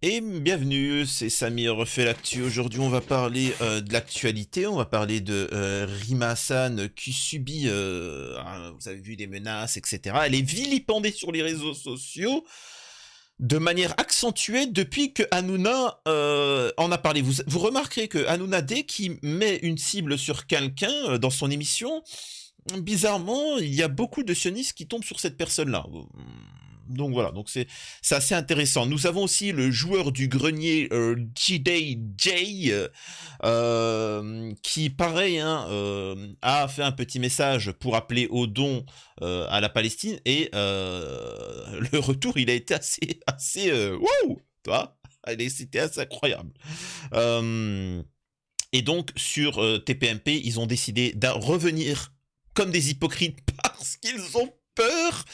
Et bienvenue, c'est Samir refait l'actu. Aujourd'hui, on va parler de l'actualité. On va parler de Rima Hassan qui subit, vous avez vu, des menaces, etc. Elle est vilipendée sur les réseaux sociaux de manière accentuée depuis que Hanouna en a parlé. Vous remarquerez que Hanouna, dès qu'il met une cible sur quelqu'un dans son émission, bizarrement, il y a beaucoup de sionistes qui tombent sur cette personne-là. Donc voilà, donc c'est assez intéressant. Nous avons aussi le joueur du grenier JDJ qui pareil hein, a fait un petit message pour appeler au don à la Palestine et le retour il a été assez wow, toi, c'était assez incroyable. Euh, et donc sur TPMP ils ont décidé de revenir comme des hypocrites parce qu'ils ont peur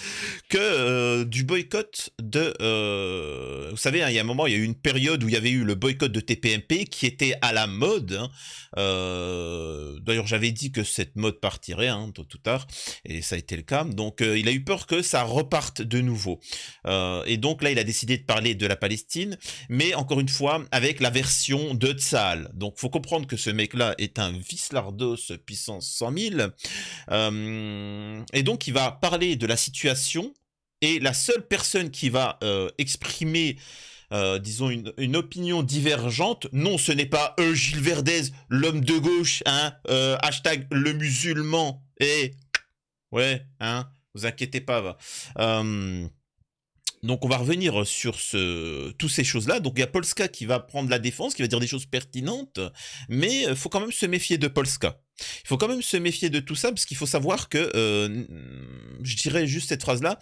que du boycott de... vous savez, hein, il y a un moment, il y a eu une période où il y avait eu le boycott de TPMP qui était à la mode. Hein. D'ailleurs, j'avais dit que cette mode partirait hein, tôt ou tard, et ça a été le cas. Donc, il a eu peur que ça reparte de nouveau. Et donc là, il a décidé de parler de la Palestine, mais encore une fois, avec la version de Tzal. Donc, faut comprendre que ce mec-là est un vislardos puissance 100 000. Et donc, il va parler de la situation et la seule personne qui va exprimer, disons, une opinion divergente, non, ce n'est pas Gilles Verdez, l'homme de gauche, hein, hashtag le musulman, et ouais, hein, vous inquiétez pas, va. Donc on va revenir sur toutes ces choses-là. Donc il y a Polska qui va prendre la défense, qui va dire des choses pertinentes, mais il faut quand même se méfier de Polska. Il faut quand même se méfier de tout ça, parce qu'il faut savoir que, je dirais juste cette phrase-là,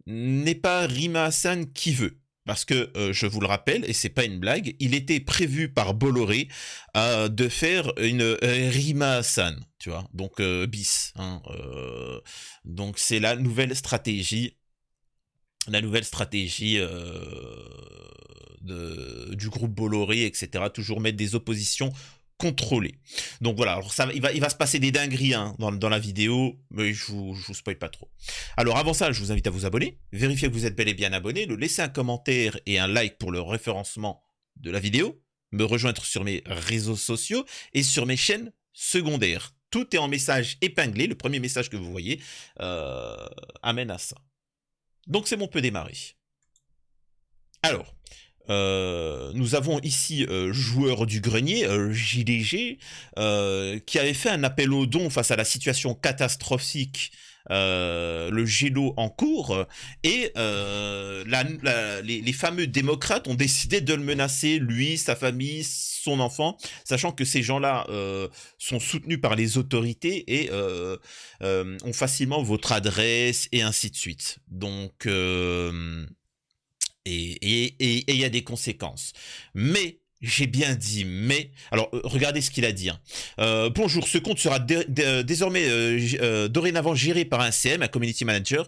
n'est pas Rima Hassan qui veut. Parce que, je vous le rappelle, et c'est pas une blague, il était prévu par Bolloré de faire une Rima Hassan, tu vois, donc bis. Hein, donc c'est la nouvelle stratégie du groupe Bolloré, etc. Toujours mettre des oppositions contrôlées. Donc voilà, alors ça, il va se passer des dingueries hein, dans la vidéo, mais je vous spoil pas trop. Alors avant ça, je vous invite à vous abonner, vérifier que vous êtes bel et bien abonné, de laisser un commentaire et un like pour le référencement de la vidéo, me rejoindre sur mes réseaux sociaux et sur mes chaînes secondaires. Tout est en message épinglé, le premier message que vous voyez amène à ça. Donc c'est bon, on peut démarrer. Alors, nous avons ici joueur du grenier, JDG, qui avait fait un appel aux dons face à la situation catastrophique, le Gélo en cours, et les fameux démocrates ont décidé de le menacer, lui, sa famille, son enfant, sachant que ces gens-là sont soutenus par les autorités et ont facilement votre adresse et ainsi de suite. Donc... et il y a des conséquences. Mais, j'ai bien dit mais. Alors, regardez ce qu'il a dit. Hein. Bonjour, ce compte sera désormais dorénavant géré par un CM, un community manager.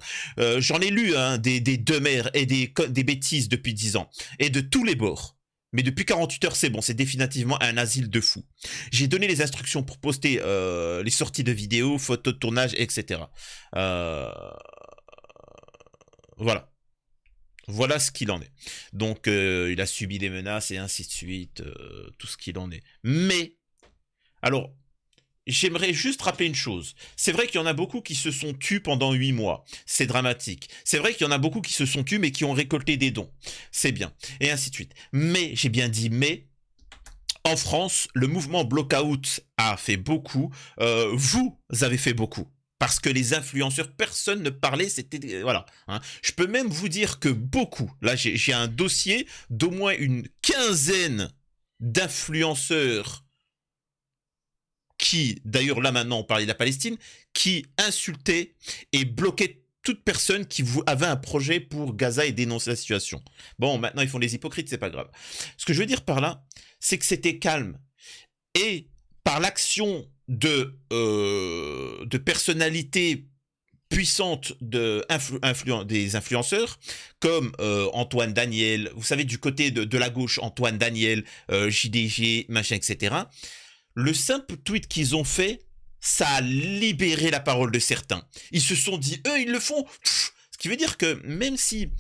J'en ai lu hein, des demeures et des bêtises depuis 10 ans. Et de tous les bords. Mais depuis 48 heures, c'est bon, c'est définitivement un asile de fous. J'ai donné les instructions pour poster les sorties de vidéos, photos de tournage, etc. Voilà. Voilà ce qu'il en est. Donc, il a subi des menaces et ainsi de suite, tout ce qu'il en est. Mais, alors, j'aimerais juste rappeler une chose. C'est vrai qu'il y en a beaucoup qui se sont tus pendant 8 mois. C'est dramatique. C'est vrai qu'il y en a beaucoup qui se sont tus mais qui ont récolté des dons. C'est bien. Et ainsi de suite. Mais, j'ai bien dit mais, en France, le mouvement Blockout a fait beaucoup. Vous avez fait beaucoup. Parce que les influenceurs, personne ne parlait, c'était... Voilà. Hein. Je peux même vous dire que beaucoup, là j'ai un dossier d'au moins une quinzaine d'influenceurs qui, d'ailleurs là maintenant on parlait de la Palestine, qui insultaient et bloquaient toute personne qui avait un projet pour Gaza et dénoncer la situation. Bon, maintenant ils font les hypocrites, c'est pas grave. Ce que je veux dire par là, c'est que c'était calme. Et par l'action de personnalités puissantes des influenceurs, comme Antoine Daniel, vous savez, du côté de la gauche, Antoine Daniel, JDG, machin, etc. Le simple tweet qu'ils ont fait, ça a libéré la parole de certains. Ils se sont dit, eux, ils le font. Ce qui veut dire que même si...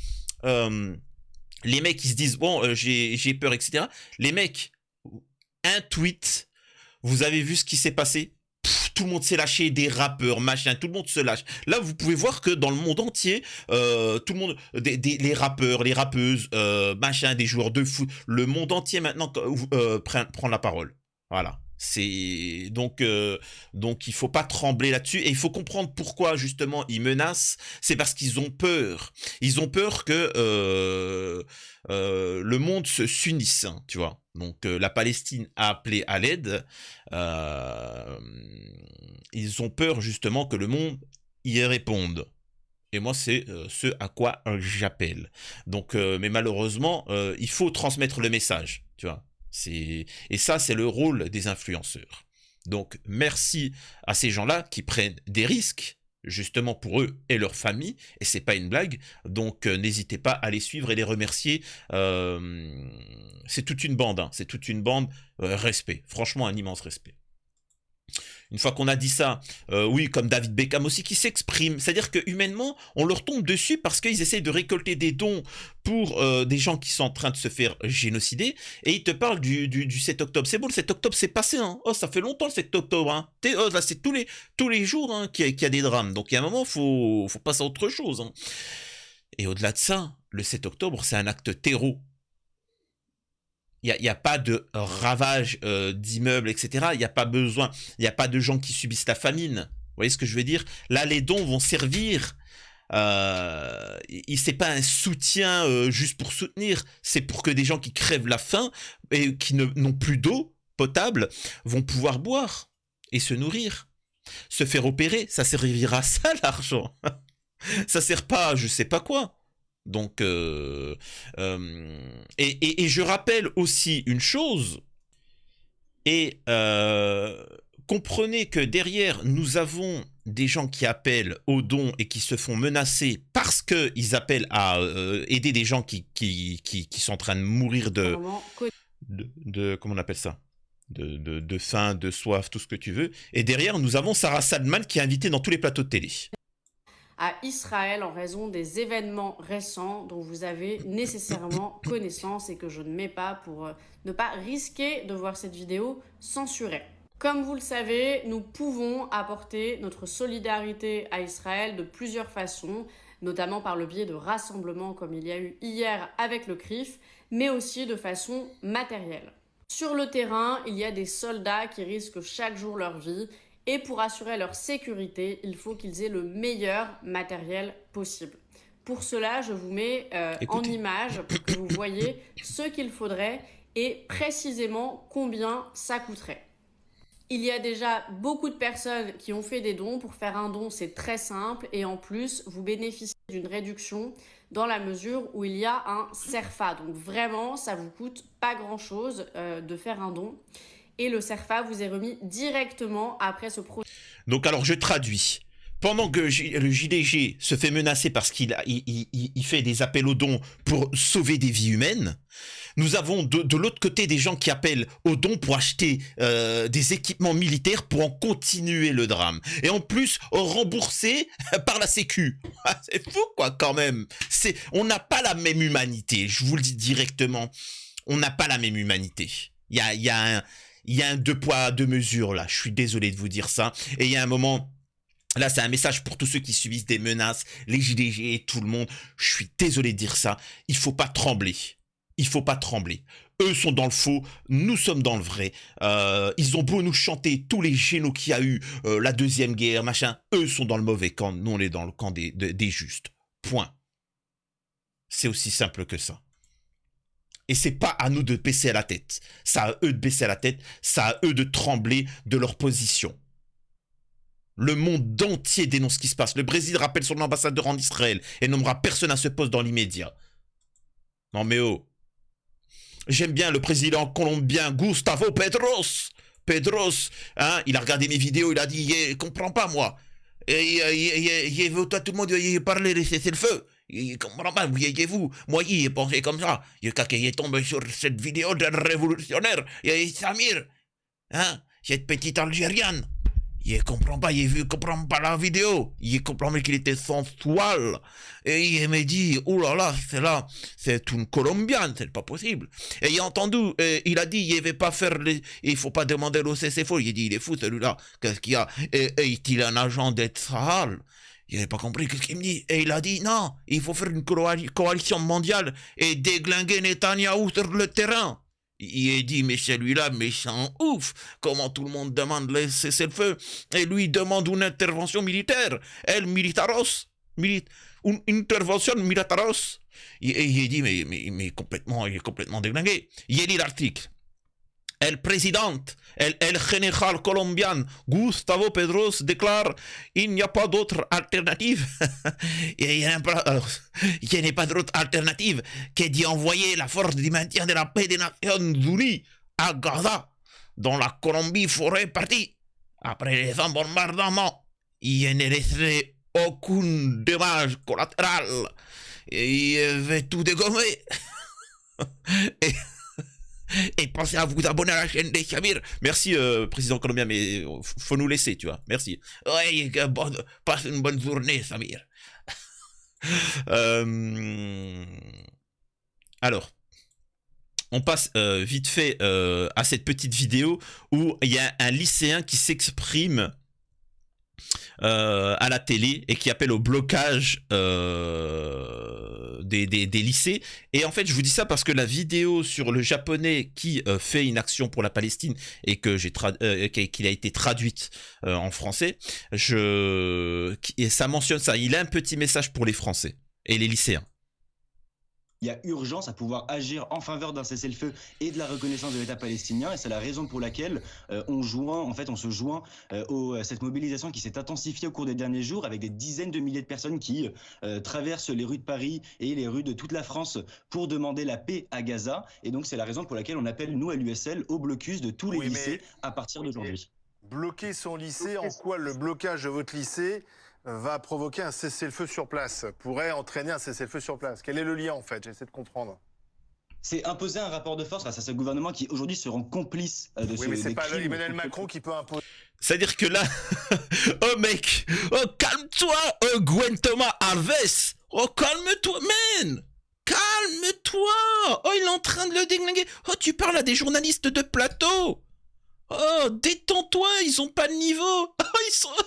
Les mecs, ils se disent, bon, j'ai peur, etc. Les mecs, un tweet, vous avez vu ce qui s'est passé? Tout le monde s'est lâché, des rappeurs, machin, tout le monde se lâche. Là, vous pouvez voir que dans le monde entier, tout le monde, les rappeurs, les rappeuses, machin, des joueurs de foot, le monde entier maintenant prend la parole. Voilà. C'est donc il faut pas trembler là-dessus et il faut comprendre pourquoi justement ils menacent. C'est parce qu'ils ont peur. Ils ont peur que le monde s'unisse, hein, tu vois. Donc la Palestine a appelé à l'aide. Euh, Ils ont peur justement que le monde y réponde. Et moi, c'est ce à quoi j'appelle. Donc, mais malheureusement, il faut transmettre le message, tu vois. Et ça, c'est le rôle des influenceurs. Donc, merci à ces gens-là qui prennent des risques, justement pour eux et leur famille, et c'est pas une blague. Donc, n'hésitez pas à les suivre et les remercier. C'est toute une bande, hein. C'est toute une bande. Respect, franchement, un immense respect. Une fois qu'on a dit ça, oui, comme David Beckham aussi qui s'exprime, c'est-à-dire que humainement, on leur tombe dessus parce qu'ils essayent de récolter des dons pour des gens qui sont en train de se faire génocider, et ils te parlent du 7 octobre. C'est bon, le 7 octobre, c'est passé, hein. Oh, ça fait longtemps le 7 octobre, hein. Oh, là, c'est tous les jours hein, qu'il y a des drames. Donc, il y a un moment, faut passer à autre chose, hein. Et au-delà de ça, le 7 octobre, c'est un acte terreau. Il y a pas de ravage d'immeubles, etc. Il n'y a pas besoin, il n'y a pas de gens qui subissent la famine. Vous voyez ce que je veux dire? Là, les dons vont servir. C'est pas un soutien juste pour soutenir, c'est pour que des gens qui crèvent la faim et qui n'ont plus d'eau potable vont pouvoir boire et se nourrir. Se faire opérer, ça servira à ça l'argent. Ça sert pas à je sais pas quoi. Donc, et je rappelle aussi une chose, et comprenez que derrière, nous avons des gens qui appellent aux dons et qui se font menacer parce qu'ils appellent à aider des gens qui sont en train de mourir comment on appelle ça? De faim, de soif, tout ce que tu veux. Et derrière, nous avons Sarah Salman qui est invitée dans tous les plateaux de télé. À Israël en raison des événements récents dont vous avez nécessairement connaissance et que je ne mets pas pour ne pas risquer de voir cette vidéo censurée. Comme vous le savez, nous pouvons apporter notre solidarité à Israël de plusieurs façons, notamment par le biais de rassemblements comme il y a eu hier avec le CRIF, mais aussi de façon matérielle. Sur le terrain, il y a des soldats qui risquent chaque jour leur vie. Et pour assurer leur sécurité, il faut qu'ils aient le meilleur matériel possible. Pour cela, je vous mets en image pour que vous voyez ce qu'il faudrait et précisément combien ça coûterait. Il y a déjà beaucoup de personnes qui ont fait des dons. Pour faire un don, c'est très simple et en plus, vous bénéficiez d'une réduction dans la mesure où il y a un CERFA. Donc vraiment, ça vous coûte pas grand-chose de faire un don. Et le CERFA vous est remis directement après ce projet. Donc alors je traduis. Pendant que le JDG se fait menacer parce qu'il fait des appels aux dons pour sauver des vies humaines, nous avons de l'autre côté des gens qui appellent aux dons pour acheter des équipements militaires pour en continuer le drame. Et en plus, remboursé par la Sécu. C'est fou quoi quand même. On n'a pas la même humanité, je vous le dis directement. On n'a pas la même humanité. Il y a un deux poids, deux mesures là. Je suis désolé de vous dire ça. Et il y a un moment, là c'est un message pour tous ceux qui subissent des menaces, les JDG et tout le monde. Je suis désolé de dire ça. Il faut pas trembler. Il faut pas trembler. Eux sont dans le faux, nous sommes dans le vrai. Ils ont beau nous chanter tous les génocides qu'il y a eu, la deuxième guerre, machin. Eux sont dans le mauvais camp, nous on est dans le camp des justes. Point. C'est aussi simple que ça. Et c'est pas à nous de baisser la tête. C'est à eux de baisser la tête. C'est à eux de trembler de leur position. Le monde entier dénonce ce qui se passe. Le Brésil rappelle son ambassadeur en Israël et nommera personne à ce poste dans l'immédiat. Non mais oh. J'aime bien le président colombien Gustavo Petros. Petros, hein, il a regardé mes vidéos, il a dit, il comprend pas moi. Et toi tout le monde il parle de cesser le feu. Il comprend pas, voyez-vous. Moi, il pensait comme ça. Quand il est tombé sur cette vidéo d'un révolutionnaire, Samir, hein, cette petite Algérienne, Il comprend pas, il comprend pas la vidéo. Il comprend qu'il était sensuel. Et il me dit, oh là, c'est une Colombienne, c'est pas possible. Et il a entendu, il a dit, il ne pas faire il faut pas demander au CCFO. Il a dit, il est fou celui-là, qu'est-ce qu'il y a? Et il est un agent d'être Sahel. Il n'avait pas compris ce qu'il me dit. Et il a dit, non, il faut faire une coalition mondiale et déglinguer Netanyahou sur le terrain. Il a dit, mais celui-là, méchant ouf, comment tout le monde demande le cessez-le-feu, et lui demande une intervention militaire, militaros, une intervention militaros. Et il a dit, mais complètement, il est complètement déglingué. Il a dit l'article. El presidente, el général colombian Gustavo Petros déclare il n'y a pas d'autre alternative. Il n'y a pas d'autre alternative que d'y envoyer la force du maintien de la paix des Nations Unies à Gaza, dont la Colombie ferait partie. Après les bombardements, il ne laisserait aucun dommage collatéral. Et il veut tout dégommer. Et pensez à vous abonner à la chaîne des Samir. Merci, président colombien, mais faut nous laisser, tu vois. Merci. Ouais, passe une bonne journée, Samir. Alors, on passe vite fait à cette petite vidéo où il y a un lycéen qui s'exprime à la télé et qui appelle au blocage des lycées. Et en fait, je vous dis ça parce que la vidéo sur le japonais qui fait une action pour la Palestine et que qu'il a été traduite en français, et ça mentionne ça. Il a un petit message pour les Français et les lycéens. Il y a urgence à pouvoir agir en faveur d'un cessez-le-feu et de la reconnaissance de l'État palestinien, et c'est la raison pour laquelle on se joint à cette mobilisation qui s'est intensifiée au cours des derniers jours, avec des dizaines de milliers de personnes qui traversent les rues de Paris et les rues de toute la France pour demander la paix à Gaza. Et donc c'est la raison pour laquelle on appelle, nous à l'USL, au blocus de tous les lycées à partir d'aujourd'hui. Bloquer son lycée, en quoi le blocage de votre lycée va provoquer un cessez-le-feu sur place, pourrait entraîner un cessez-le-feu sur place? Quel est le lien en fait? J'essaie de comprendre. C'est imposer un rapport de force face à ce gouvernement qui aujourd'hui se rend complice de Oui, mais c'est pas Emmanuel Macron qui peut imposer. C'est-à-dire que là, oh mec, oh calme-toi, oh Gwen Thomas Alves, oh calme-toi, man, calme-toi, oh il est en train de le déglinguer, oh tu parles à des journalistes de plateau. Oh, détends-toi, ils ont pas de niveau. Oh,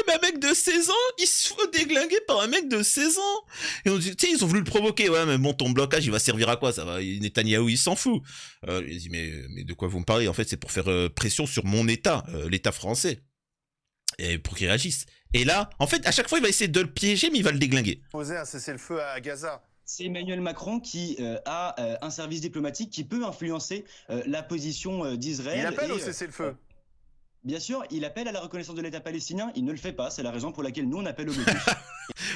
même un mec de 16 ans, il se fait déglinguer par un mec de 16 ans. Et on dit, tu sais, ils ont voulu le provoquer. Ouais, mais bon, ton blocage, il va servir à quoi? Ça va, Netanyahou, il s'en fout. Il dit, mais de quoi vous me parlez? En fait, c'est pour faire pression sur mon État, l'État français. Et pour qu'il réagisse. Et là, en fait, à chaque fois, il va essayer de le piéger, mais il va le déglinguer. Poser un cessez-le-feu à Gaza. C'est Emmanuel Macron qui a un service diplomatique qui peut influencer la position d'Israël. Il appelle au cessez-le-feu. Bien sûr, il appelle à la reconnaissance de l'État palestinien, il ne le fait pas, c'est la raison pour laquelle nous on appelle au blocus.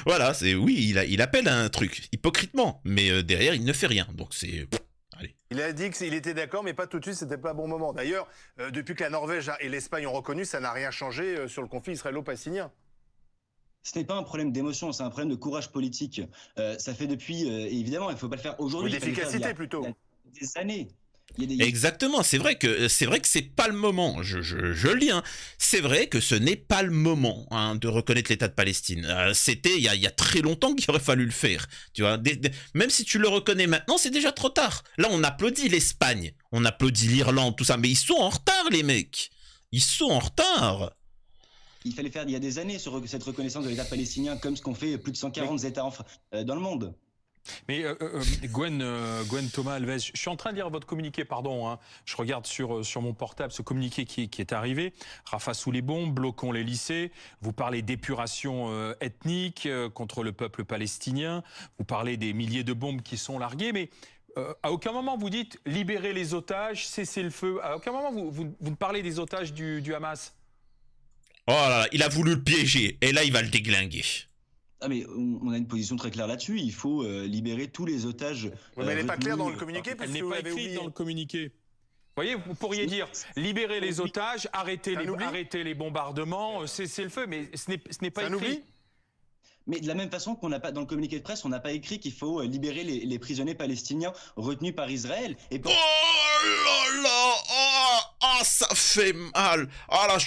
Voilà, il appelle à un truc, hypocritement, mais derrière il ne fait rien, donc c'est... Allez. Il a dit qu'il était d'accord, mais pas tout de suite, c'était pas un bon moment. D'ailleurs, depuis que la Norvège et l'Espagne ont reconnu, ça n'a rien changé sur le conflit israélo-palestinien. Ce n'est pas un problème d'émotion, c'est un problème de courage politique. Ça fait depuis, évidemment, il ne faut pas le faire aujourd'hui. D'efficacité plutôt. Il y a des années. Exactement, c'est vrai que c'est pas le moment. Je le dis, hein. C'est vrai que ce n'est pas le moment de reconnaître l'État de Palestine. C'était il y a très longtemps qu'il aurait fallu le faire. Tu vois, même si tu le reconnais maintenant, c'est déjà trop tard. Là, on applaudit l'Espagne, on applaudit l'Irlande, tout ça, mais ils sont en retard, les mecs. Ils sont en retard. Il fallait faire il y a des années cette reconnaissance de l'État palestinien, comme ce qu'ont fait plus de 140 États dans le monde. Mais Gwen Thomas Alves, je suis en train de lire votre communiqué, pardon, hein. Je regarde sur mon portable ce communiqué qui est arrivé. Rafah sous les bombes, bloquons les lycées. Vous parlez d'épuration ethnique contre le peuple palestinien. Vous parlez des milliers de bombes qui sont larguées, mais à aucun moment vous dites libérer les otages, cesser le feu. À aucun moment vous ne parlez des otages du Hamas. Oh là là, il a voulu le piéger, et là il va le déglinguer. Ah mais on a une position très claire là-dessus, il faut libérer tous les otages. Mais elle n'est pas claire dans le communiqué, elle n'est pas écrite dans le communiqué. Vous voyez, vous pourriez dire libérer les otages, arrêter les bombardements, cesser le feu, mais ce n'est pas écrit. Mais de la même façon qu'on n'a pas dans le communiqué de presse, on n'a pas écrit qu'il faut libérer les prisonniers palestiniens retenus par Israël. Et oh là là, Ah, ça fait mal. Ah là,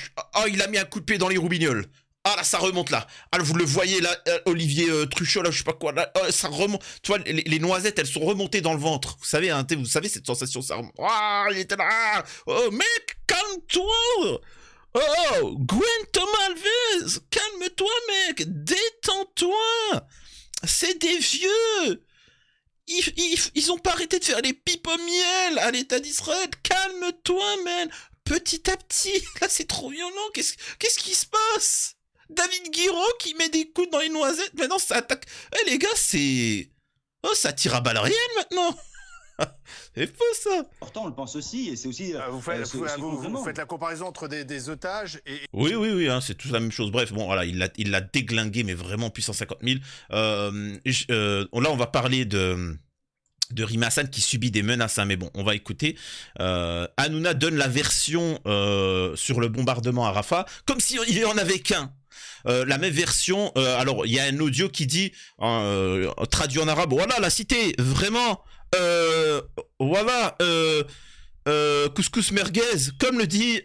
il a mis un coup de pied dans les roubignoles. Ah là, ça remonte là. Ah, vous le voyez là, Olivier Truchot, là, je sais pas quoi. Là, ça remonte. Tu vois, les noisettes, elles sont remontées dans le ventre. Vous savez, hein, vous savez cette sensation, ça remonte. Ah, il était là. Oh, mec, calme-toi. Oh, Gwen Thomas Alves, calme-toi, mec. Détends-toi. C'est des vieux. Ils ont pas arrêté de faire les pipes au miel à l'État d'Israël. Calme-toi, man. Petit à petit. Là, c'est trop violent. Qu'est-ce qui se passe? David Guiraud qui met des coups dans les noisettes. Maintenant, ça attaque. Eh, les gars, c'est... Oh, ça tire à balles réelles, maintenant. C'est faux, ça. Pourtant, on le pense aussi, et c'est aussi... Vous faites la comparaison entre des otages et... Oui, hein, c'est tout la même chose. Bref, bon, voilà, il l'a déglingué, mais vraiment puissant 50 000. Là, on va parler de Rima Hassan qui subit des menaces, hein, mais bon, on va écouter. Hanouna donne la version sur le bombardement à Rafah, comme s'il n'y en avait qu'un. La même version, alors il y a un audio qui dit, traduit en arabe, voilà la cité, vraiment, voilà, couscous merguez, comme le dit,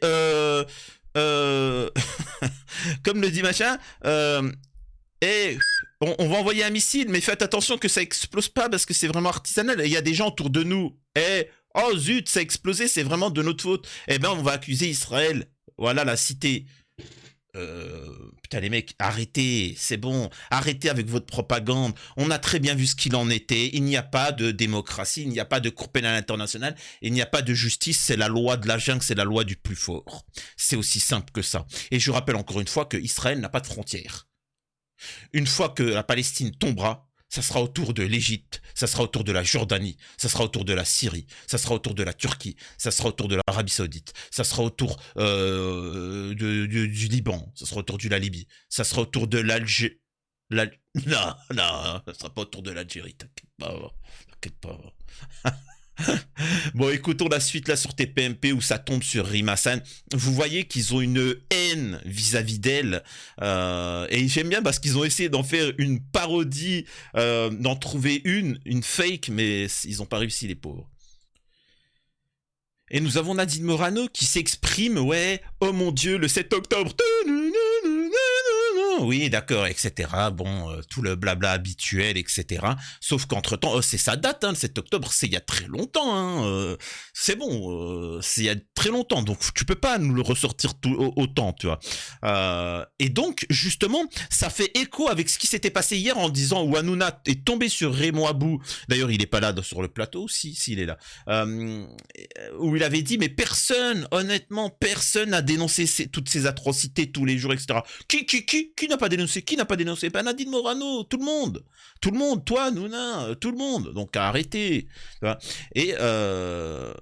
comme le dit machin, et on va envoyer un missile, mais faites attention que ça explose pas parce que c'est vraiment artisanal. Il y a des gens autour de nous. Oh zut, ça a explosé, c'est vraiment de notre faute. Eh ben, on va accuser Israël. Voilà la cité. Putain les mecs, arrêtez, c'est bon, arrêtez avec votre propagande. On a très bien vu ce qu'il en était. Il n'y a pas de démocratie, il n'y a pas de Cour pénale internationale, il n'y a pas de justice. C'est la loi de la jungle, c'est la loi du plus fort. C'est aussi simple que ça. Et je rappelle encore une fois que Israël n'a pas de frontières. Une fois que la Palestine tombera, ça sera autour de l'Égypte, ça sera autour de la Jordanie, ça sera autour de la Syrie, ça sera autour de la Turquie, ça sera autour de l'Arabie Saoudite, ça sera autour du Liban, ça sera autour de la Libye, ça sera autour de l'Algérie. Non, ça sera pas autour de l'Algérie, t'inquiète pas. Bon, écoutons la suite là sur TPMP où ça tombe sur Rima Hassan. Vous voyez qu'ils ont une haine vis-à-vis d'elle. Et j'aime bien parce qu'ils ont essayé d'en faire une parodie, d'en trouver une fake, mais ils n'ont pas réussi, les pauvres. Et nous avons Nadine Morano qui s'exprime, ouais, oh mon Dieu, le 7 octobre. Oui, d'accord, etc. Bon, tout le blabla habituel, etc. Sauf qu'entre-temps, c'est sa date, hein, le 7 octobre, c'est il y a très longtemps. Hein, c'est bon, c'est il y a très longtemps. Donc, tu peux pas nous le ressortir autant, tu vois. Et donc, justement, ça fait écho avec ce qui s'était passé hier en disant où Hanouna est tombé sur Raymond Abou. D'ailleurs, il est pas là sur le plateau, si, il est là. Où il avait dit, mais personne, honnêtement, personne n'a dénoncé toutes ces atrocités tous les jours, etc. Qui n'a pas dénoncé? Qui n'a pas dénoncé? Ben Nadine Morano, tout le monde, toi, Hanouna, tout le monde. Donc arrêtez. Et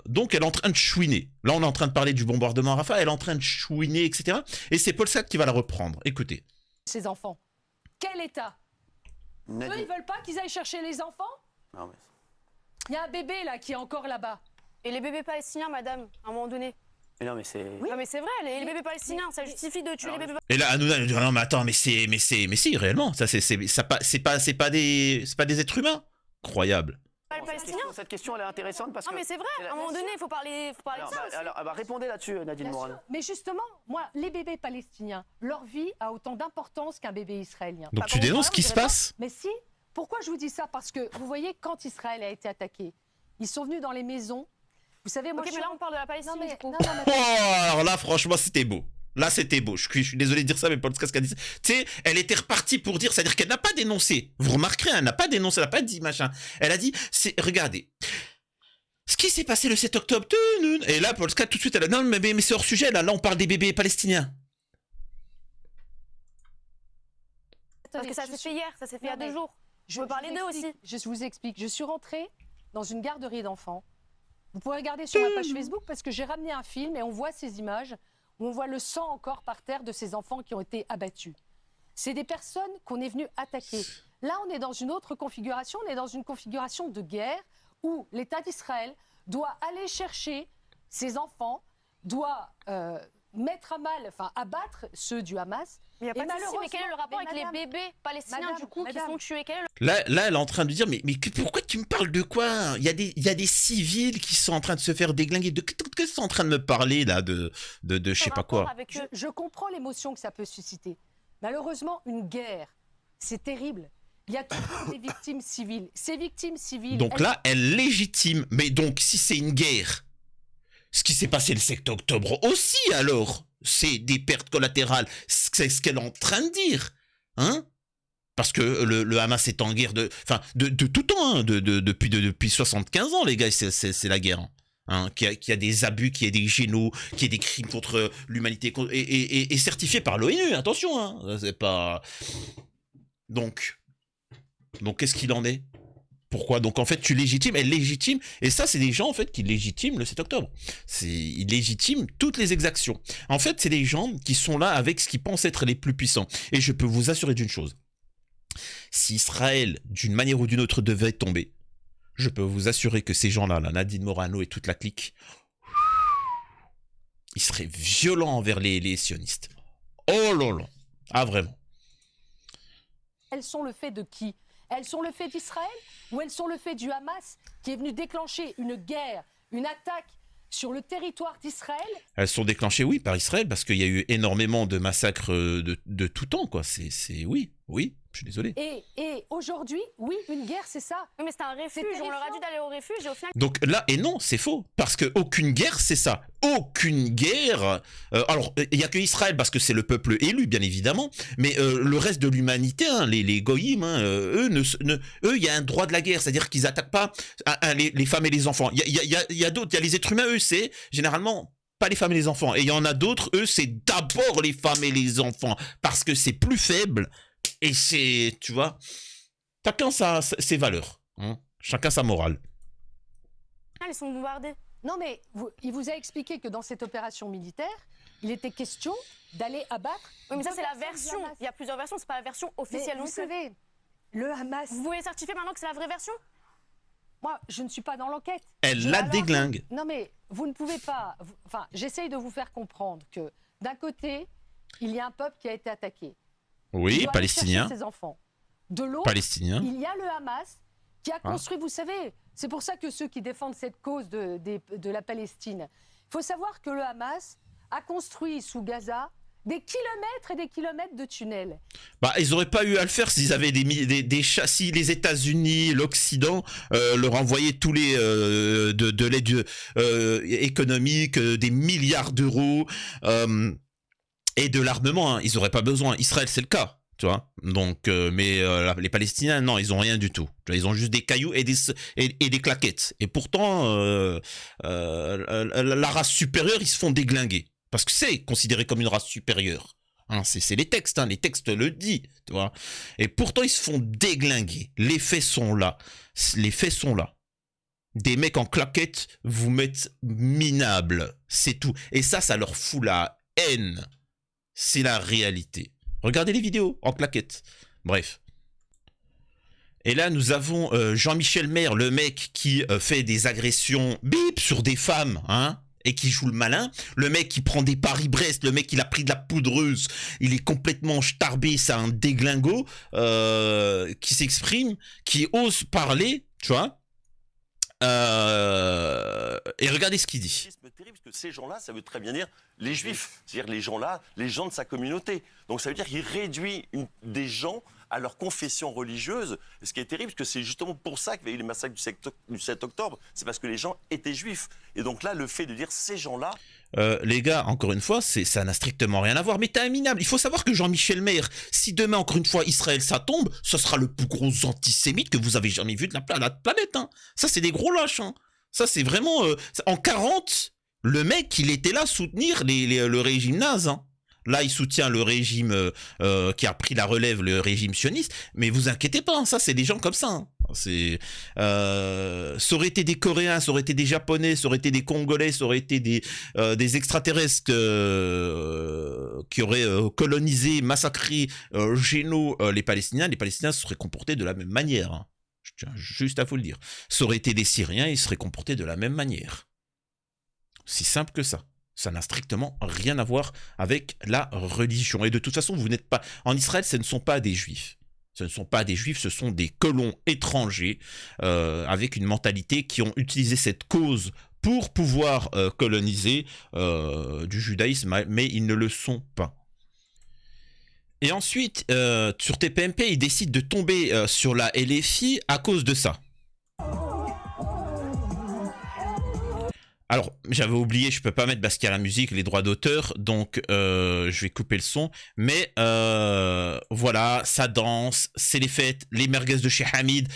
donc elle est en train de chouiner. Là, on est en train de parler du bombardement à Rafah. Elle est en train de chouiner, etc. Et c'est Paul Sack qui va la reprendre. Écoutez. Ces enfants. Quel état? Eux, ils veulent pas qu'ils aillent chercher les enfants? Non, mais... Il y a un bébé là qui est encore là-bas. Et les bébés palestiniens, madame, à un moment donné. Mais non, mais c'est... Oui. Non, mais c'est vrai, les bébés palestiniens, ça justifie de tuer les bébés. Et là, Hanouna dit non, mais attends, mais si, réellement, ça c'est pas des êtres humains. Incroyable. Cette question, elle est intéressante parce que... Non, mais c'est vrai, à un moment donné, il faut parler de ça aussi. Alors, répondez là-dessus, Nadine Morano. Mais justement, moi, les bébés palestiniens, leur vie a autant d'importance qu'un bébé israélien. Donc tu dénonces ce qui se passe? Mais si. Pourquoi je vous dis ça? Parce que, vous voyez, quand Israël a été attaqué, ils sont venus dans les maisons. Vous savez, moi, mais là, on parle de la Palestine. Non, Oh, alors là, franchement, c'était beau. Là, c'était beau. Je suis désolé de dire ça, mais Paul Skaska a dit ça. Tu sais, elle était repartie pour dire, c'est-à-dire qu'elle n'a pas dénoncé. Vous remarquerez, elle n'a pas dénoncé, elle n'a pas dit machin. Elle a dit, regardez, ce qui s'est passé le 7 octobre, et là, Paul Skaska, tout de suite, elle a dit, non, mais c'est hors sujet, là, on parle des bébés palestiniens. Parce que ça s'est fait hier, ça s'est fait il y a 2 jours. Je veux parler d'eux aussi. Je vous explique. Je suis rentrée dans une garderie d'enfants. Vous pouvez regarder sur ma page Facebook parce que j'ai ramené un film et on voit ces images où on voit le sang encore par terre de ces enfants qui ont été abattus. C'est des personnes qu'on est venu attaquer. Là, on est dans une autre configuration. On est dans une configuration de guerre où l'État d'Israël doit aller chercher ces enfants, doit mettre à mal, enfin abattre ceux du Hamas. Il y a pas Et de souci, mais quel est le rapport mais avec madame, les bébés palestiniens madame, du coup qui madame. sont tués? Quel est Là, elle est en train de dire, mais pourquoi tu me parles de quoi? Il y a des civils qui sont en train de se faire déglinguer. Qu'est-ce que tu es en train de me parler, là, de je sais pas rapport quoi? avec Je comprends l'émotion que ça peut susciter. Malheureusement, une guerre, c'est terrible. Il y a toujours des victimes civiles. Ces victimes civiles... Donc là, elle légitime. Mais donc, si c'est une guerre, ce qui s'est passé le 7 octobre aussi, alors, c'est des pertes collatérales. C'est ce qu'elle est en train de dire. Hein? Parce que le Hamas est en guerre de tout temps, hein, depuis 75 ans, les gars, c'est la guerre. Hein, qu'il y a des abus, qu'il y a des génocides, qu'il y a des crimes contre l'humanité, et certifiés par l'ONU, attention, hein, c'est pas... Donc qu'est-ce qu'il en est? Pourquoi? Donc en fait, tu légitimes, elle légitime, et ça, c'est des gens en fait qui légitiment le 7 octobre. Ils légitiment toutes les exactions. En fait, c'est des gens qui sont là avec ce qu'ils pensent être les plus puissants. Et je peux vous assurer d'une chose. Si Israël, d'une manière ou d'une autre, devait tomber, je peux vous assurer que ces gens-là, Nadine Morano et toute la clique, ils seraient violents envers les sionistes. Oh là là. Ah, vraiment. Elles sont le fait de qui? Elles sont le fait d'Israël ou elles sont le fait du Hamas qui est venu déclencher une guerre, une attaque sur le territoire d'Israël? Elles sont déclenchées, oui, par Israël, parce qu'il y a eu énormément de massacres de tout temps, quoi. Oui, je suis désolé. Et aujourd'hui, oui, une guerre, c'est ça. Oui, mais c'est un refuge, on leur a dit d'aller au refuge et au final... Donc là, et non, c'est faux, parce qu'aucune guerre, c'est ça. Aucune guerre... alors, il n'y a que Israël, parce que c'est le peuple élu, bien évidemment, mais le reste de l'humanité, hein, les goïms, hein, eux, il y a un droit de la guerre, c'est-à-dire qu'ils n'attaquent pas les femmes et les enfants. Il y a d'autres, il y a les êtres humains, eux, c'est généralement... pas les femmes et les enfants. Et il y en a d'autres, eux, c'est d'abord les femmes et les enfants, parce que c'est plus faible, et c'est, tu vois, chacun ses valeurs, hein, chacun sa morale. Ils sont bombardés. Non, mais il vous a expliqué que dans cette opération militaire, il était question d'aller abattre... Oui, mais ça, c'est la personnes du version. Hamas. Il y a plusieurs versions, c'est pas la version officielle Mais non vous plus. savez, le Hamas... Vous pouvez certifier maintenant que c'est la vraie version? Moi, je ne suis pas dans l'enquête. Elle la Alors, déglingue. Non, mais vous ne pouvez pas... Enfin, j'essaye de vous faire comprendre que, d'un côté, il y a un peuple qui a été attaqué. Il Oui, doit aller palestinien. chercher ses enfants. De l'autre, Palestinien. il y a le Hamas qui a construit, vous savez, c'est pour ça que ceux qui défendent cette cause de la Palestine, il faut savoir que le Hamas a construit sous Gaza des kilomètres et des kilomètres de tunnels. Bah, ils auraient pas eu à le faire s'ils avaient des châssis, les États-Unis, l'Occident leur envoyaient tous les de l'aide économique, des milliards d'euros et de l'armement. Hein. Ils auraient pas besoin. Israël, c'est le cas. Tu vois, donc, mais les Palestiniens, non, ils ont rien du tout. Tu vois, ils ont juste des cailloux et des claquettes. Et pourtant, la race supérieure, ils se font déglinguer. Parce que c'est considéré comme une race supérieure. Hein, c'est les textes le disent. Tu vois. Et pourtant, ils se font déglinguer. Les faits sont là. Les faits sont là. Des mecs en claquettes vous mettent minables. C'est tout. Et ça leur fout la haine. C'est la réalité. Regardez les vidéos en claquettes. Bref. Et là, nous avons Jean-Michel Maire, le mec qui fait des agressions bip sur des femmes, hein, et qui joue le malin. Le mec qui prend des Paris-Brest, le mec qui a pris de la poudreuse, il est complètement starbé, c'est un déglingo qui s'exprime, qui ose parler, tu vois. Et regardez ce qu'il dit. C'est terrible parce que ces gens-là, ça veut très bien dire les juifs, c'est-à-dire les gens-là, les gens de sa communauté. Donc ça veut dire qu'il réduit des gens à leur confession religieuse. Et ce qui est terrible, parce que c'est justement pour ça qu'il y a eu les massacres du 7 octobre, c'est parce que les gens étaient juifs. Et donc là, le fait de dire ces gens-là... les gars, encore une fois, ça n'a strictement rien à voir, mais t'es minable. Il faut savoir que Jean-Michel Maire, si demain, encore une fois, Israël, ça tombe, ce sera le plus gros antisémite que vous avez jamais vu de la planète. Hein. Ça, c'est des gros lâches. Hein. Ça, c'est vraiment... en 40, le mec, il était là soutenir le régime naze. Hein. Là, il soutient le régime qui a pris la relève, le régime sioniste. Mais vous inquiétez pas, hein, ça, c'est des gens comme ça. Hein. Ça aurait été des Coréens, ça aurait été des Japonais, ça aurait été des Congolais, ça aurait été des extraterrestres qui auraient colonisé, massacré, les Palestiniens se seraient comportés de la même manière. Hein. Je tiens juste à vous le dire. Ça aurait été des Syriens, ils seraient comportés de la même manière. Si simple que ça. Ça n'a strictement rien à voir avec la religion. Et de toute façon, vous n'êtes pas... En Israël, ce ne sont pas des juifs. Ce ne sont pas des juifs, ce sont des colons étrangers avec une mentalité qui ont utilisé cette cause pour pouvoir coloniser du judaïsme, mais ils ne le sont pas. Et ensuite, sur TPMP, ils décident de tomber sur la LFI à cause de ça. Alors, j'avais oublié, je peux pas mettre parce qu'il y a la musique, les droits d'auteur, donc je vais couper le son. Mais voilà, ça danse, c'est les fêtes, les merguez de chez Hamid.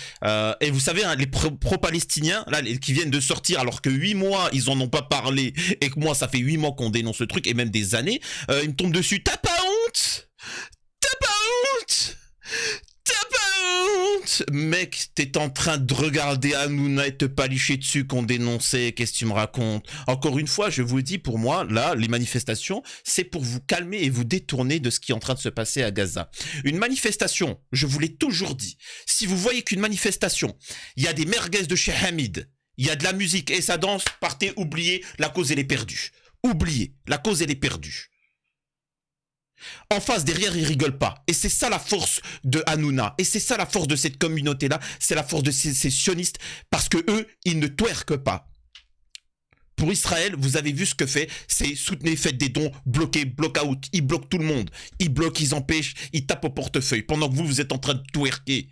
Et vous savez, hein, les pro-palestiniens, là, qui viennent de sortir alors que 8 mois, ils en ont pas parlé, et que moi, ça fait 8 mois qu'on dénonce le truc, et même des années, ils me tombent dessus. T'as pas honte? T'as pas honte? T'as pas honte? Mec, t'es en train de regarder Hanouna et te palicher dessus qu'on dénonçait. Qu'est-ce que tu me racontes? Encore une fois, je vous dis, pour moi, là, les manifestations, c'est pour vous calmer et vous détourner de ce qui est en train de se passer à Gaza. Une manifestation, je vous l'ai toujours dit, si vous voyez qu'une manifestation, il y a des merguez de chez Hamid, il y a de la musique et ça danse, partez, oubliez, la cause elle est perdue. Oubliez, la cause elle est perdue. En face, derrière, ils rigolent pas. Et c'est ça la force de Hanouna. Et c'est ça la force de cette communauté-là. C'est la force de ces sionistes. Parce que eux, ils ne twerkent pas. Pour Israël, vous avez vu ce que fait. C'est soutenez, faites des dons, bloquez, block-out. Ils bloquent tout le monde. Ils bloquent, ils empêchent, ils tapent au portefeuille. Pendant que vous êtes en train de twerker.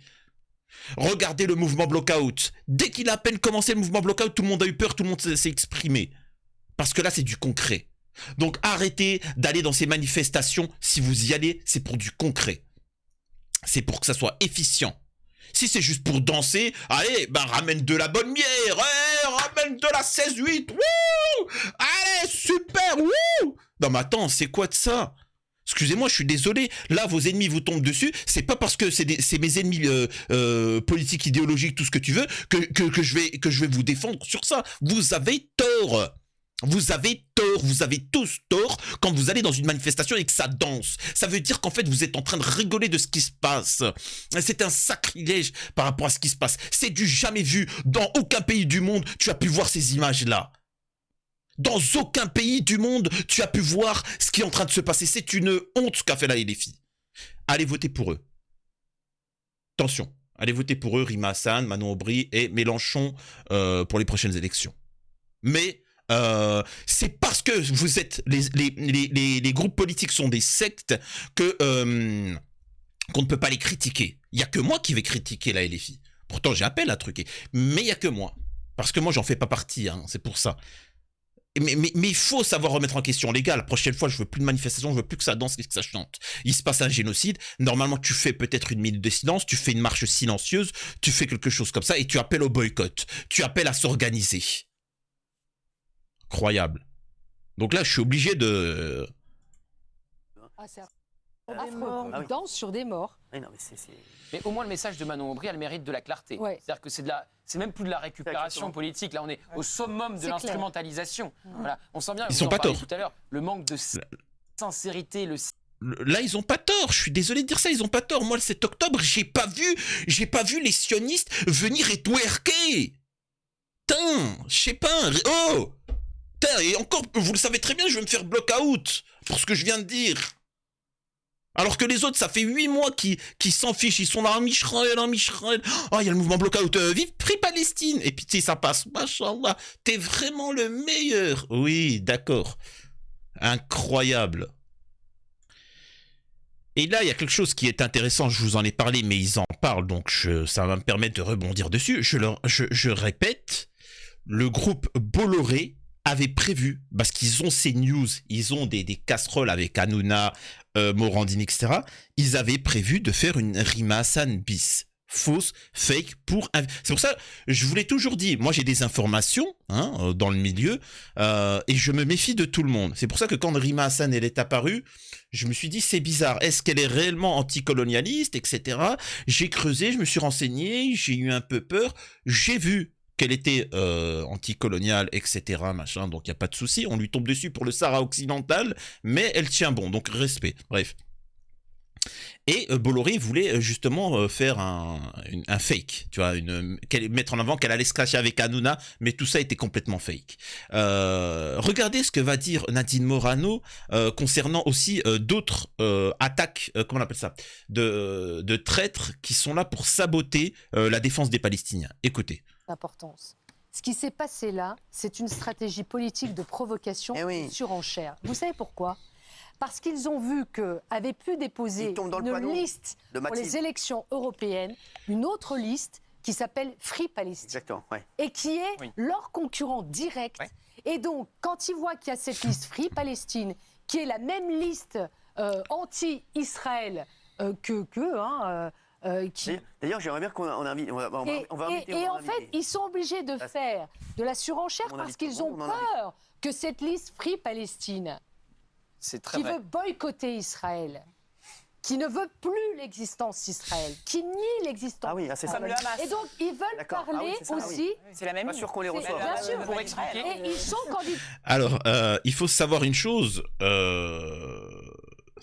Regardez le mouvement block-out. Dès qu'il a à peine commencé le mouvement block-out, tout le monde a eu peur, tout le monde s'est exprimé. Parce que là, c'est du concret. Donc arrêtez d'aller dans ces manifestations. Si vous y allez, c'est pour du concret. C'est pour que ça soit efficient. Si c'est juste pour danser, allez, ben ramène de la bonne bière, ramène de la 16-8, wouh, allez, super, wouh. Non mais attends, c'est quoi de ça? Excusez-moi, je suis désolé. Là, vos ennemis vous tombent dessus. C'est pas parce que c'est mes ennemis politiques, idéologiques, tout ce que tu veux, que je vais vous défendre sur ça. Vous avez tort. Vous avez tort, vous avez tous tort quand vous allez dans une manifestation et que ça danse. Ça veut dire qu'en fait vous êtes en train de rigoler de ce qui se passe. C'est un sacrilège par rapport à ce qui se passe. C'est du jamais vu. Dans aucun pays du monde tu as pu voir ces images-là. Dans aucun pays du monde tu as pu voir ce qui est en train de se passer. C'est une honte ce qu'a fait la LFI. Allez voter pour eux. Attention, allez voter pour eux, Rima Hassan, Manon Aubry et Mélenchon pour les prochaines élections. Mais c'est parce que vous êtes les groupes politiques sont des sectes que qu'on ne peut pas les critiquer. Il y a que moi qui vais critiquer la LFI. Pourtant j'ai appel à truquer, mais il y a que moi parce que moi j'en fais pas partie. Hein, c'est pour ça. Mais il faut savoir remettre en question. Les gars, la prochaine fois, je veux plus de manifestation, je veux plus que ça danse et que ça chante. Il se passe un génocide. Normalement, tu fais peut-être une minute de silence, tu fais une marche silencieuse, tu fais quelque chose comme ça et tu appelles au boycott. Tu appelles à s'organiser. Incroyable. Donc là, je suis obligé de... Ah, c'est affreux. Ils dansent sur des morts. Mais non, mais au moins, le message de Manon Aubry a le mérite de la clarté. Ouais. C'est-à-dire que c'est même plus de la récupération politique. Là, on est au summum de l'instrumentalisation. Voilà. On sent bien, ils sont pas tort. Tout à l'heure, le manque de sincérité, Là, ils ont pas tort. Je suis désolé de dire ça, ils ont pas tort. Moi, le 7 octobre, j'ai pas vu les sionistes venir et twerker. Putain, je sais pas. Oh. Et encore, vous le savez très bien, je vais me faire block-out pour ce que je viens de dire. Alors que les autres, ça fait 8 mois qui s'en fichent. Ils sont là, en Israël. Oh, il y a le mouvement block-out. Vive Prix Palestine. Et puis, tu sais, ça passe. Machallah. T'es vraiment le meilleur. Oui, d'accord. Incroyable. Et là, il y a quelque chose qui est intéressant. Je vous en ai parlé, mais ils en parlent. Donc, ça va me permettre de rebondir dessus. Je répète, le groupe Bolloré avait prévu, parce qu'ils ont ces news, ils ont des casseroles avec Hanouna, Morandini, etc. Ils avaient prévu de faire une Rima Hassan bis. Fausse, fake, c'est pour ça, je vous l'ai toujours dit, moi j'ai des informations hein, dans le milieu, et je me méfie de tout le monde. C'est pour ça que quand Rima Hassan elle est apparue, je me suis dit c'est bizarre, est-ce qu'elle est réellement anticolonialiste, etc. J'ai creusé, je me suis renseigné, j'ai eu un peu peur, j'ai vu qu'elle était anticoloniale, etc. Machin, donc il n'y a pas de souci. On lui tombe dessus pour le Sahara occidental, mais elle tient bon, donc respect. Bref. Et Bolloré voulait justement faire un fake, tu vois, mettre en avant qu'elle allait se clasher avec Hanouna, mais tout ça était complètement fake. Regardez ce que va dire Nadine Morano concernant aussi d'autres attaques, comment on appelle ça, de traîtres qui sont là pour saboter la défense des Palestiniens. Écoutez. L'importance. Ce qui s'est passé là, c'est une stratégie politique de provocation et de surenchère. Vous savez pourquoi ? Parce qu'ils ont vu qu'avaient pu déposer une liste pour les élections européennes, une autre liste qui s'appelle Free Palestine. Exactement, ouais. Et qui est leur concurrent direct. Ouais. Et donc, quand ils voient qu'il y a cette liste Free Palestine, qui est la même liste anti-Israël D'ailleurs, j'aimerais bien qu'on invite. On va inviter. Et en fait, ils sont obligés de faire de la surenchère parce qu'ils ont peur que cette liste Free Palestine, qui veut boycotter Israël, qui ne veut plus l'existence d'Israël, qui nie l'existence. Ah oui, c'est ça. Et donc, ils veulent parler aussi. C'est la même. Pas sûr qu'on les reçoive. Bien sûr. Pour expliquer. Et ils sont candidats. Alors, il faut savoir une chose.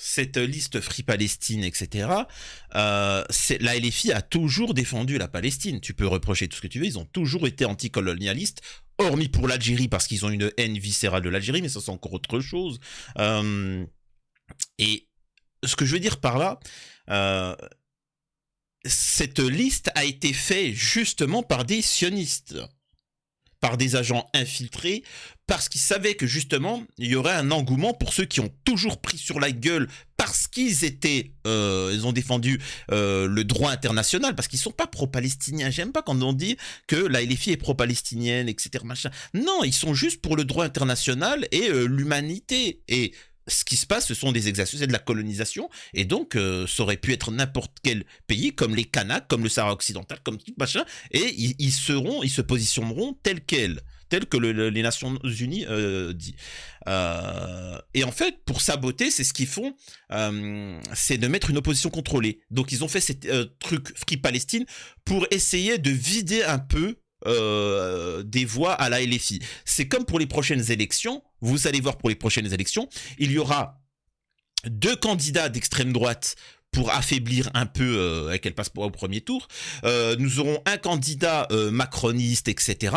Cette liste Free Palestine, etc., la LFI a toujours défendu la Palestine. Tu peux reprocher tout ce que tu veux, ils ont toujours été anticolonialistes, hormis pour l'Algérie, parce qu'ils ont une haine viscérale de l'Algérie, mais ça c'est encore autre chose. Et ce que je veux dire par là, cette liste a été faite justement par des sionistes, par des agents infiltrés, parce qu'ils savaient que justement, il y aurait un engouement pour ceux qui ont toujours pris sur la gueule parce qu'ils ont défendu le droit international, parce qu'ils sont pas pro-palestiniens. J'aime pas quand on dit que la LFI est pro-palestinienne, etc. Machin. Non, ils sont juste pour le droit international et l'humanité. Et ce qui se passe, ce sont des exactions, c'est de la colonisation, et donc ça aurait pu être n'importe quel pays, comme les Kanaks, comme le Sahara occidental, comme tout machin, et ils se positionneront tels que les Nations Unies dit. Et en fait, pour saboter, c'est ce qu'ils font, c'est de mettre une opposition contrôlée. Donc ils ont fait ces trucs Free Palestine pour essayer de vider un peu des voix à la LFI. C'est comme pour les prochaines élections. Vous allez voir, pour les prochaines élections, il y aura 2 candidats d'extrême droite pour affaiblir un peu qu'elle passe au premier tour. Nous aurons un candidat macroniste, etc.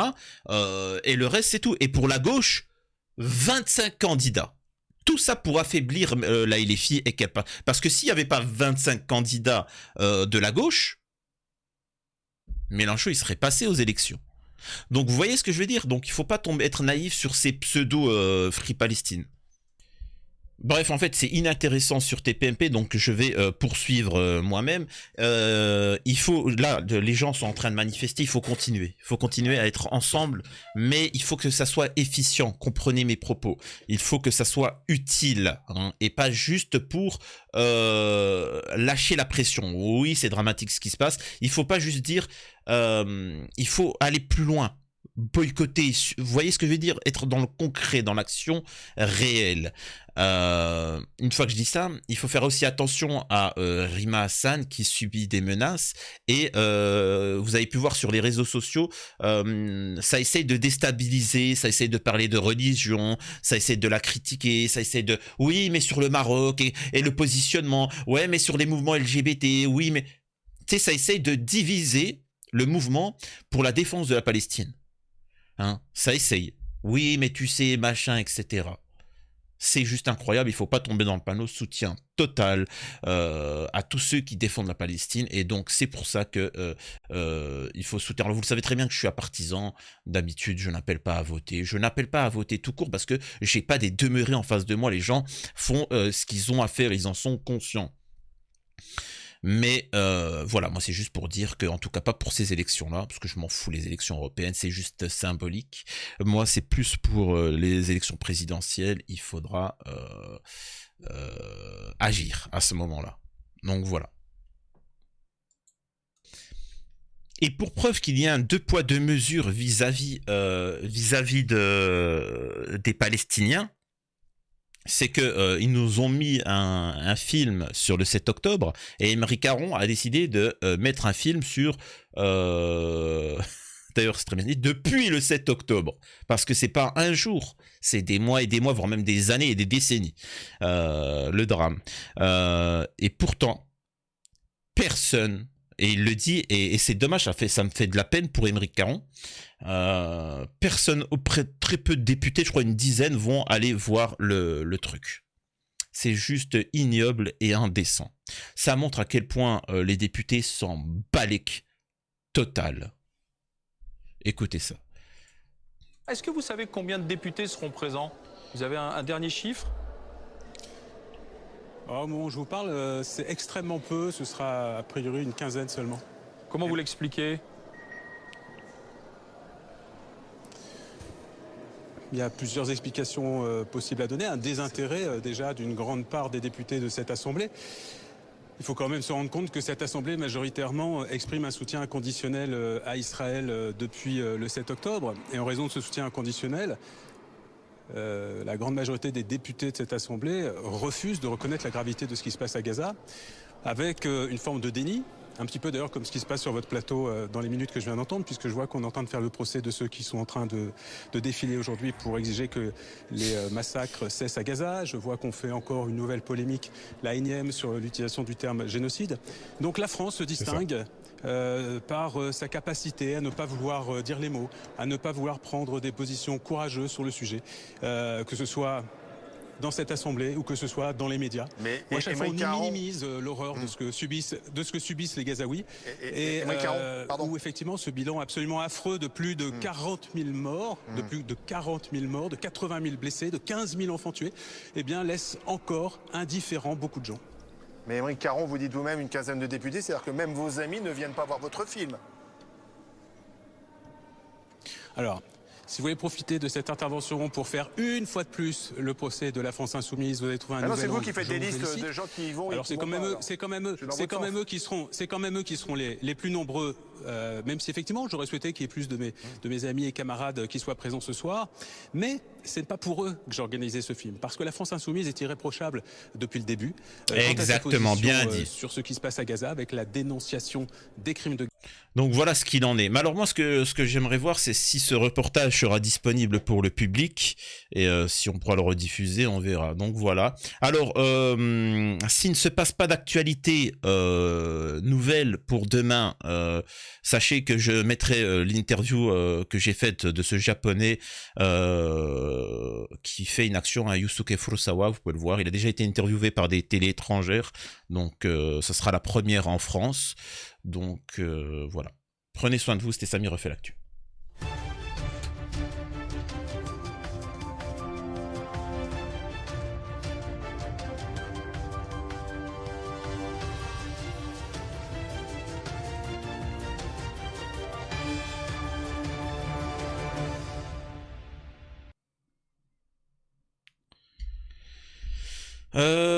Et le reste, c'est tout. Et pour la gauche, 25 candidats. Tout ça pour affaiblir la LFI et qu'elle passe. Parce que s'il n'y avait pas 25 candidats de la gauche, Mélenchon, il serait passé aux élections. Donc, vous voyez ce que je veux dire? Donc, il ne faut pas être naïf sur ces pseudo Free Palestine. Bref, en fait, c'est inintéressant sur TPMP, donc je vais poursuivre moi-même. Il faut, là, les gens sont en train de manifester, il faut continuer. Il faut continuer à être ensemble, mais il faut que ça soit efficient. Comprenez mes propos. Il faut que ça soit utile, hein, et pas juste pour lâcher la pression. Oui, c'est dramatique ce qui se passe. Il faut pas juste dire, il faut aller plus loin. Boycotter, vous voyez ce que je veux dire? Être dans le concret, dans l'action réelle. Une fois que je dis ça, il faut faire aussi attention à Rima Hassan qui subit des menaces et vous avez pu voir sur les réseaux sociaux, ça essaye de déstabiliser, ça essaye de parler de religion, ça essaye de la critiquer, ça essaye de oui mais sur le Maroc et le positionnement, ouais mais sur les mouvements LGBT, oui mais tu sais, ça essaye de diviser le mouvement pour la défense de la Palestine. Hein, ça essaye. Oui, mais tu sais, machin, etc. C'est juste incroyable. Il ne faut pas tomber dans le panneau. Soutien total à tous ceux qui défendent la Palestine. Et donc, c'est pour ça que il faut soutenir. Alors, vous le savez très bien que je suis un partisan. D'habitude, je n'appelle pas à voter. Je n'appelle pas à voter tout court parce que je n'ai pas des demeurés en face de moi. Les gens font ce qu'ils ont à faire. Ils en sont conscients. Mais voilà, moi c'est juste pour dire que, en tout cas pas pour ces élections-là, parce que je m'en fous, les élections européennes, c'est juste symbolique. Moi c'est plus pour les élections présidentielles, il faudra agir à ce moment-là. Donc voilà. Et pour preuve qu'il y a un 2 poids 2 mesures vis-à-vis des Palestiniens, c'est que ils nous ont mis un film sur le 7 octobre et Aymeric Caron a décidé de mettre un film sur d'ailleurs c'est très bien dit, depuis le 7 octobre. Parce que c'est pas un jour, c'est des mois et des mois, voire même des années et des décennies, le drame. Et pourtant, personne, et il le dit, et c'est dommage, ça me fait de la peine pour Aymeric Caron, personne, très peu de députés, je crois une dizaine, vont aller voir le truc. C'est juste ignoble et indécent. Ça montre à quel point les députés s'en balèquent total. Écoutez ça. Est-ce que vous savez combien de députés seront présents? Vous avez un dernier chiffre? Au moment où je vous parle, c'est extrêmement peu. Ce sera a priori une quinzaine seulement. Comment vous l'expliquez? Il y a plusieurs explications possibles à donner. Un désintérêt déjà d'une grande part des députés de cette Assemblée. Il faut quand même se rendre compte que cette Assemblée majoritairement exprime un soutien inconditionnel à Israël depuis le 7 octobre. Et en raison de ce soutien inconditionnel, la grande majorité des députés de cette Assemblée refusent de reconnaître la gravité de ce qui se passe à Gaza, avec une forme de déni. Un petit peu d'ailleurs comme ce qui se passe sur votre plateau dans les minutes que je viens d'entendre, puisque je vois qu'on est en train de faire le procès de ceux qui sont en train de défiler aujourd'hui pour exiger que les massacres cessent à Gaza. Je vois qu'on fait encore une nouvelle polémique, la énième, sur l'utilisation du terme génocide. Donc la France se distingue par sa capacité à ne pas vouloir dire les mots, à ne pas vouloir prendre des positions courageuses sur le sujet, que ce soit dans cette assemblée ou que ce soit dans les médias. Mais à chaque fois, on minimise l'horreur de ce que subissent les Gazaouis et où effectivement ce bilan absolument affreux de plus de 40 000 morts, de plus de 40 000 morts, de 80 000 blessés, de 15 000 enfants tués, eh bien laisse encore indifférents beaucoup de gens. Mais Aymeric Caron, vous dites vous-même une quinzaine de députés, c'est-à-dire que même vos amis ne viennent pas voir votre film. Alors, si vous voulez profiter de cette intervention pour faire une fois de plus le procès de la France Insoumise, vous allez trouver un nouvel angle. C'est vous qui faites des listes de gens qui y vont. Alors c'est quand même eux qui seront les plus nombreux. Même si effectivement j'aurais souhaité qu'il y ait plus de mes amis et camarades qui soient présents ce soir, mais c'est pas pour eux que j'ai organisé ce film, parce que la France Insoumise est irréprochable depuis le début. Exactement, bien dit. Sur ce qui se passe à Gaza, avec la dénonciation des crimes de. Donc voilà ce qu'il en est. Mais alors moi, ce que j'aimerais voir, c'est si ce reportage sera disponible pour le public, et si on pourra le rediffuser, on verra. Donc voilà. Alors, s'il ne se passe pas d'actualité nouvelle pour demain, sachez que je mettrai l'interview que j'ai faite de ce japonais qui fait une action à Yusuke Furusawa, vous pouvez le voir. Il a déjà été interviewé par des télés étrangères, donc ça sera la première en France. Donc voilà. Prenez soin de vous, c'était Samy refait l'actu.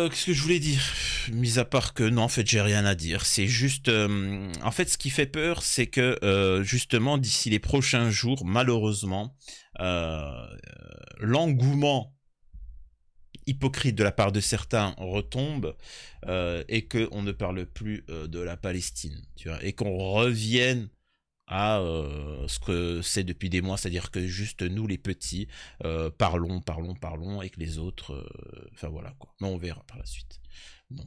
Qu'est-ce que je voulais dire? Mis à part que non, en fait, j'ai rien à dire. C'est juste, en fait, ce qui fait peur, c'est que justement, d'ici les prochains jours, malheureusement, l'engouement hypocrite de la part de certains retombe et qu'on ne parle plus de la Palestine, tu vois, et qu'on revienne à ce que c'est depuis des mois, c'est-à-dire que juste nous les petits parlons et que les autres enfin voilà quoi, mais on verra par la suite. Bon.